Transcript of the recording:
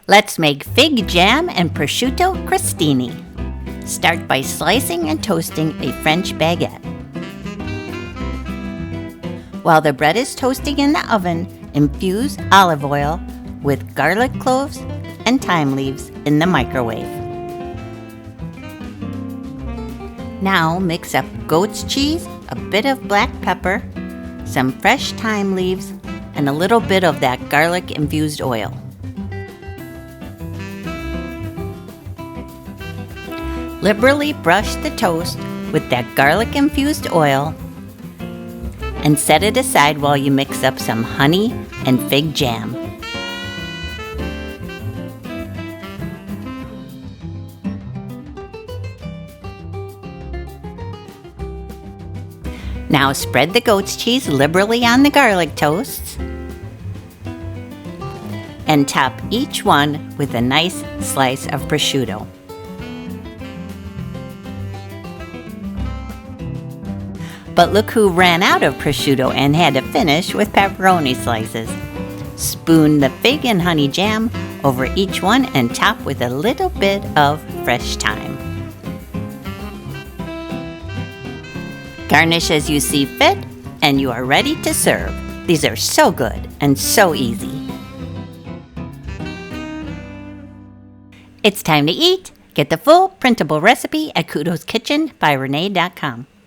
Let's make fig jam and prosciutto crostini. Start by slicing and toasting a French baguette. While the bread is toasting in the oven, infuse olive oil with garlic cloves and thyme leaves in the microwave. Now mix up goat's cheese, a bit of black pepper, some fresh thyme leaves, and a little bit of that garlic infused oil. Liberally brush the toast with that garlic infused oil and set it aside while you mix up some honey and fig jam. Now spread the goat's cheese liberally on the garlic toasts and top each one with a nice slice of prosciutto. But look who ran out of prosciutto and had to finish with pepperoni slices. Spoon the fig and honey jam over each one and top with a little bit of fresh thyme. Garnish as you see fit, and you are ready to serve. These are so good and so easy. It's time to eat. Get the full printable recipe at kudoskitchenbyrenee.com.